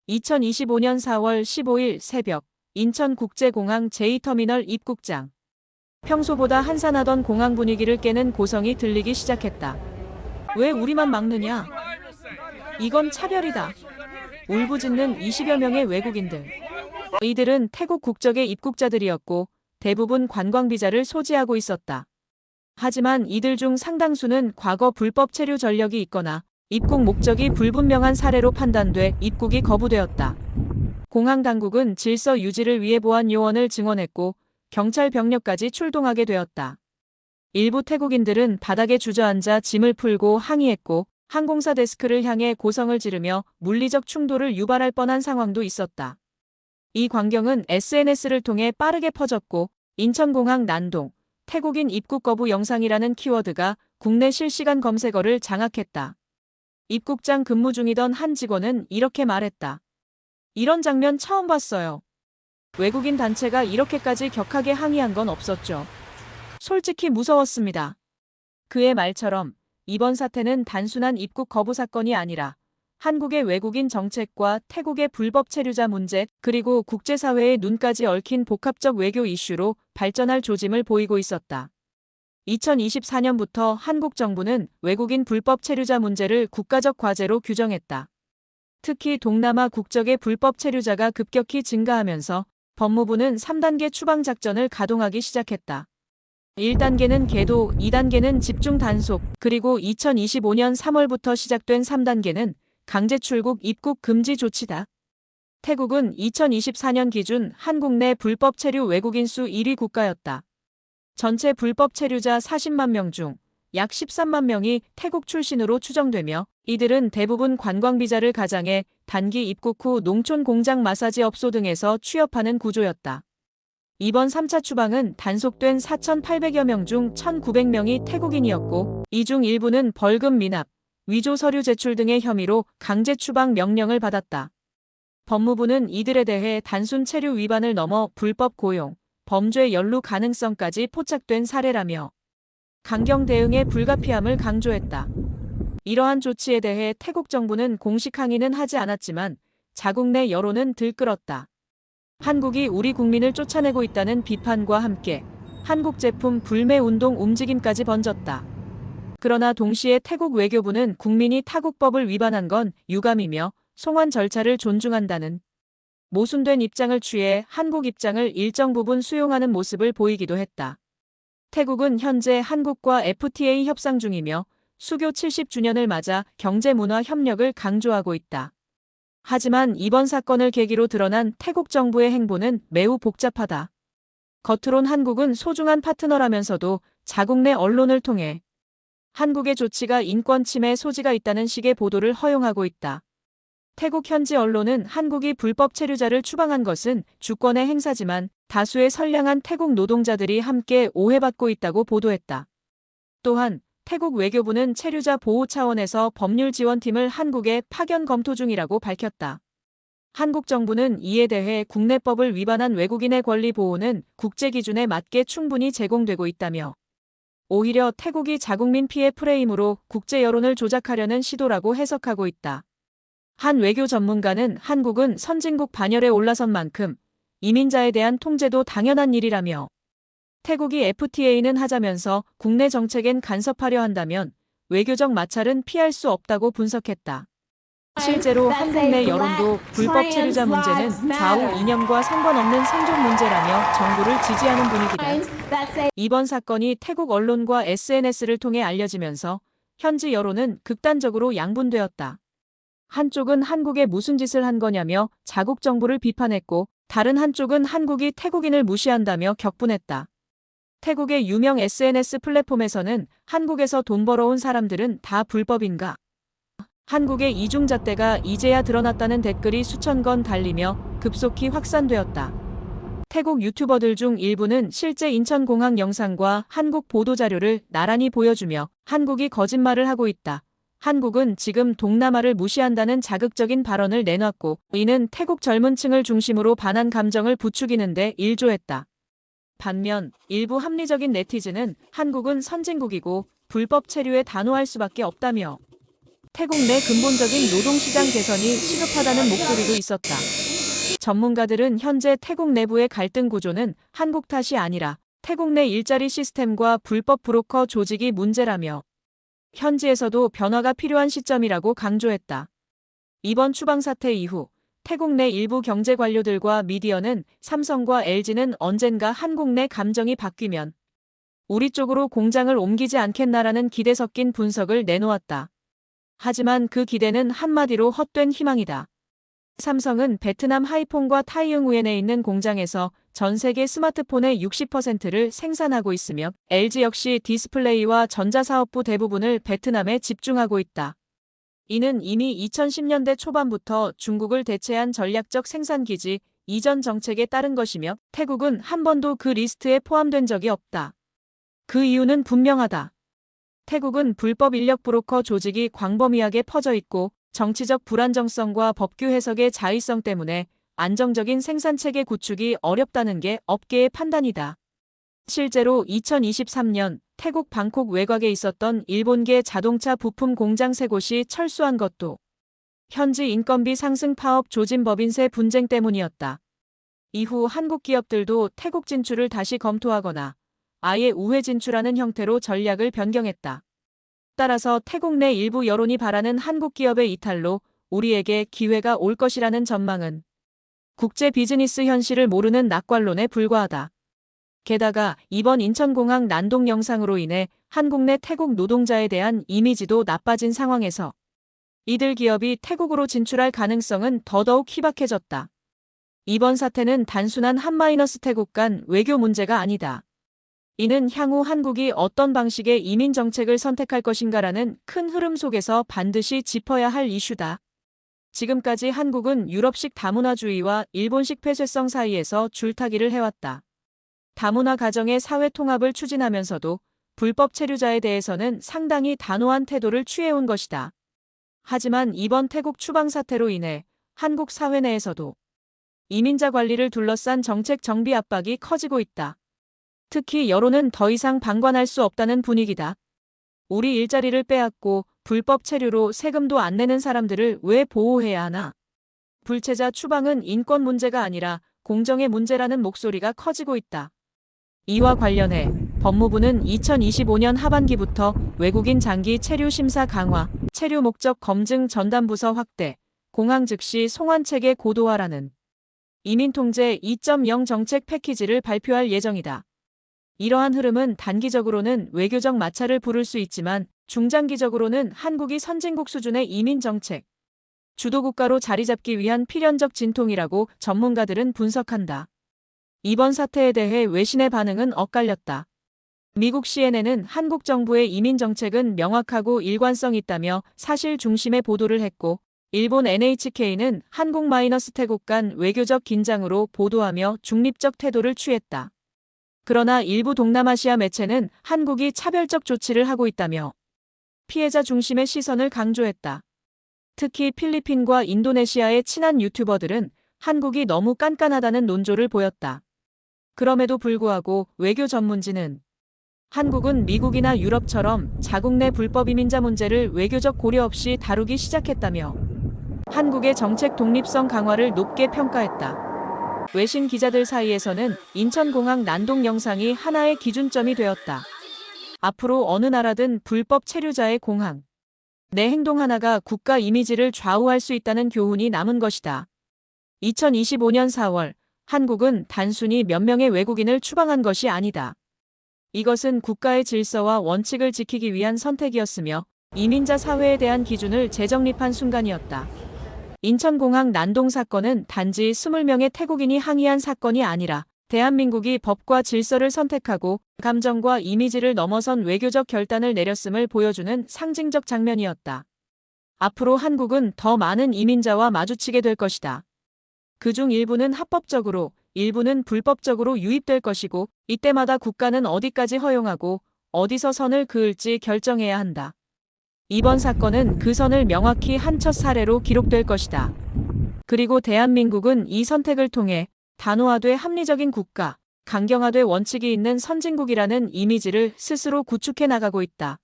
2025년 4월 15일 새벽 인천국제공항 제2터미널 입국장. 평소보다 한산하던 공항 분위기를 깨는 고성이 들리기 시작했다. 왜 우리만 막느냐? 이건 차별이다. 울부짖는 20여 명의 외국인들. 이들은 태국 국적의 입국자들이었고 대부분 관광비자를 소지하고 있었다. 하지만 이들 중 상당수는 과거 불법 체류 전력이 있거나 입국 목적이 불분명한 사례로 판단돼 입국이 거부되었다. 공항 당국은 질서 유지를 위해 보안 요원을 증원했고 경찰 병력까지 출동하게 되었다. 일부 태국인들은 바닥에 주저앉아 짐을 풀고 항의했고 항공사 데스크를 향해 고성을 지르며 물리적 충돌을 유발할 뻔한 상황도 있었다. 이 광경은 SNS를 통해 빠르게 퍼졌고 인천공항 난동, 태국인 입국 거부 영상이라는 키워드가 국내 실시간 검색어를 장악했다. 입국장 근무 중이던 한 직원은 이렇게 말했다. 이런 장면 처음 봤어요. 외국인 단체가 이렇게까지 격하게 항의한 건 없었죠. 솔직히 무서웠습니다. 그의 말처럼 이번 사태는 단순한 입국 거부 사건이 아니라 한국의 외국인 정책과 태국의 불법 체류자 문제 그리고 국제사회의 눈까지 얽힌 복합적 외교 이슈로 발전할 조짐을 보이고 있었다. 2024년부터 한국 정부는 외국인 불법 체류자 문제를 국가적 과제로 규정했다. 특히 동남아 국적의 불법 체류자가 급격히 증가하면서 법무부는 3단계 추방작전을 가동하기 시작했다. 1단계는 계도, 2단계는 집중 단속, 그리고 2025년 3월부터 시작된 3단계는 강제 출국 입국 금지 조치다. 태국은 2024년 기준 한국 내 불법 체류 외국인 수 1위 국가였다. 전체 불법 체류자 40만 명 중 약 13만 명이 태국 출신으로 추정되며 이들은 대부분 관광비자를 가장해 단기 입국 후 농촌 공장 마사지 업소 등에서 취업하는 구조였다. 이번 3차 추방은 단속된 4,800여 명 중 1,900명이 태국인이었고 이 중 일부는 벌금 미납, 위조 서류 제출 등의 혐의로 강제 추방 명령을 받았다. 법무부는 이들에 대해 단순 체류 위반을 넘어 불법 고용, 범죄 연루 가능성까지 포착된 사례라며 강경 대응의 불가피함을 강조했다. 이러한 조치에 대해 태국 정부는 공식 항의는 하지 않았지만 자국 내 여론은 들끓었다. 한국이 우리 국민을 쫓아내고 있다는 비판과 함께 한국 제품 불매 운동 움직임까지 번졌다. 그러나 동시에 태국 외교부는 국민이 타국법을 위반한 건 유감이며 송환 절차를 존중한다는 모순된 입장을 취해 한국 입장을 일정 부분 수용하는 모습을 보이기도 했다. 태국은 현재 한국과 FTA 협상 중이며 수교 70주년을 맞아 경제문화 협력을 강조하고 있다. 하지만 이번 사건을 계기로 드러난 태국 정부의 행보는 매우 복잡하다. 겉으론 한국은 소중한 파트너라면서도 자국 내 언론을 통해 한국의 조치가 인권 침해 소지가 있다는 식의 보도를 허용하고 있다. 태국 현지 언론은 한국이 불법 체류자를 추방한 것은 주권의 행사지만 다수의 선량한 태국 노동자들이 함께 오해받고 있다고 보도했다. 또한 태국 외교부는 체류자 보호 차원에서 법률 지원팀을 한국에 파견 검토 중이라고 밝혔다. 한국 정부는 이에 대해 국내법을 위반한 외국인의 권리 보호는 국제 기준에 맞게 충분히 제공되고 있다며 오히려 태국이 자국민 피해 프레임으로 국제 여론을 조작하려는 시도라고 해석하고 있다. 한 외교 전문가는 한국은 선진국 반열에 올라선 만큼 이민자에 대한 통제도 당연한 일이라며 태국이 FTA는 하자면서 국내 정책엔 간섭하려 한다면 외교적 마찰은 피할 수 없다고 분석했다. 실제로 한국 내 여론도 불법 체류자 문제는 좌우 이념과 상관없는 생존 문제라며 정부를 지지하는 분위기다. 이번 사건이 태국 언론과 SNS를 통해 알려지면서 현지 여론은 극단적으로 양분되었다. 한쪽은 한국에 무슨 짓을 한 거냐며 자국 정부를 비판했고 다른 한쪽은 한국이 태국인을 무시한다며 격분했다. 태국의 유명 SNS 플랫폼에서는 한국에서 돈 벌어온 사람들은 다 불법인가? 한국의 이중잣대가 이제야 드러났다는 댓글이 수천 건 달리며 급속히 확산되었다. 태국 유튜버들 중 일부는 실제 인천공항 영상과 한국 보도자료를 나란히 보여주며 한국이 거짓말을 하고 있다. 한국은 지금 동남아를 무시한다는 자극적인 발언을 내놨고 이는 태국 젊은 층을 중심으로 반한 감정을 부추기는 데 일조했다. 반면 일부 합리적인 네티즌은 한국은 선진국이고 불법 체류에 단호할 수밖에 없다며 태국 내 근본적인 노동시장 개선이 시급하다는 목소리도 있었다. 전문가들은 현재 태국 내부의 갈등 구조는 한국 탓이 아니라 태국 내 일자리 시스템과 불법 브로커 조직이 문제라며 현지에서도 변화가 필요한 시점이라고 강조했다. 이번 추방 사태 이후 태국 내 일부 경제 관료들과 미디어는 삼성과 LG는 언젠가 한국 내 감정이 바뀌면 우리 쪽으로 공장을 옮기지 않겠나라는 기대 섞인 분석을 내놓았다. 하지만 그 기대는 한마디로 헛된 희망이다. 삼성은 베트남 하이퐁과 타이응우엔에 있는 공장에서 전 세계 스마트폰의 60%를 생산하고 있으며 LG 역시 디스플레이와 전자사업부 대부분을 베트남에 집중하고 있다. 이는 이미 2010년대 초반부터 중국을 대체한 전략적 생산기지 이전 정책에 따른 것이며 태국은 한 번도 그 리스트에 포함된 적이 없다. 그 이유는 분명하다. 태국은 불법 인력 브로커 조직이 광범위하게 퍼져 있고 정치적 불안정성과 법규 해석의 자의성 때문에 안정적인 생산체계 구축이 어렵다는 게 업계의 판단이다. 실제로 2023년 태국 방콕 외곽에 있었던 일본계 자동차 부품 공장 3곳이 철수한 것도 현지 인건비 상승 파업 조진 법인세 분쟁 때문이었다. 이후 한국 기업들도 태국 진출을 다시 검토하거나 아예 우회 진출하는 형태로 전략을 변경했다. 따라서 태국 내 일부 여론이 바라는 한국 기업의 이탈로 우리에게 기회가 올 것이라는 전망은 국제 비즈니스 현실을 모르는 낙관론에 불과하다. 게다가 이번 인천공항 난동 영상으로 인해 한국 내 태국 노동자에 대한 이미지도 나빠진 상황에서 이들 기업이 태국으로 진출할 가능성은 더더욱 희박해졌다. 이번 사태는 단순한 한마이너스 태국 간 외교 문제가 아니다. 이는 향후 한국이 어떤 방식의 이민 정책을 선택할 것인가라는 큰 흐름 속에서 반드시 짚어야 할 이슈다. 지금까지 한국은 유럽식 다문화주의와 일본식 폐쇄성 사이에서 줄타기를 해왔다. 다문화 가정의 사회 통합을 추진하면서도 불법 체류자에 대해서는 상당히 단호한 태도를 취해온 것이다. 하지만 이번 태국 추방 사태로 인해 한국 사회 내에서도 이민자 관리를 둘러싼 정책 정비 압박이 커지고 있다. 특히 여론은 더 이상 방관할 수 없다는 분위기다. 우리 일자리를 빼앗고 불법 체류로 세금도 안 내는 사람들을 왜 보호해야 하나? 불체자 추방은 인권 문제가 아니라 공정의 문제라는 목소리가 커지고 있다. 이와 관련해 법무부는 2025년 하반기부터 외국인 장기 체류 심사 강화, 체류 목적 검증 전담 부서 확대, 공항 즉시 송환 체계 고도화라는 이민통제 2.0 정책 패키지를 발표할 예정이다. 이러한 흐름은 단기적으로는 외교적 마찰을 부를 수 있지만 중장기적으로는 한국이 선진국 수준의 이민 정책, 주도국가로 자리 잡기 위한 필연적 진통이라고 전문가들은 분석한다. 이번 사태에 대해 외신의 반응은 엇갈렸다. 미국 CNN은 한국 정부의 이민 정책은 명확하고 일관성 있다며 사실 중심의 보도를 했고, 일본 NHK는 한국-태국 간 외교적 긴장으로 보도하며 중립적 태도를 취했다. 그러나 일부 동남아시아 매체는 한국이 차별적 조치를 하고 있다며 피해자 중심의 시선을 강조했다. 특히 필리핀과 인도네시아의 친한 유튜버들은 한국이 너무 깐깐하다는 논조를 보였다. 그럼에도 불구하고 외교 전문지는 한국은 미국이나 유럽처럼 자국 내 불법 이민자 문제를 외교적 고려 없이 다루기 시작했다며 한국의 정책 독립성 강화를 높게 평가했다. 외신 기자들 사이에서는 인천공항 난동 영상이 하나의 기준점이 되었다. 앞으로 어느 나라든 불법 체류자의 공항, 내 행동 하나가 국가 이미지를 좌우할 수 있다는 교훈이 남은 것이다. 2025년 4월, 한국은 단순히 몇 명의 외국인을 추방한 것이 아니다. 이것은 국가의 질서와 원칙을 지키기 위한 선택이었으며 이민자 사회에 대한 기준을 재정립한 순간이었다. 인천공항 난동 사건은 단지 20명의 태국인이 항의한 사건이 아니라 대한민국이 법과 질서를 선택하고 감정과 이미지를 넘어선 외교적 결단을 내렸음을 보여주는 상징적 장면이었다. 앞으로 한국은 더 많은 이민자와 마주치게 될 것이다. 그중 일부는 합법적으로, 일부는 불법적으로 유입될 것이고 이때마다 국가는 어디까지 허용하고 어디서 선을 그을지 결정해야 한다. 이번 사건은 그 선을 명확히 한 첫 사례로 기록될 것이다. 그리고 대한민국은 이 선택을 통해 단호하되 합리적인 국가, 강경하되 원칙이 있는 선진국이라는 이미지를 스스로 구축해 나가고 있다.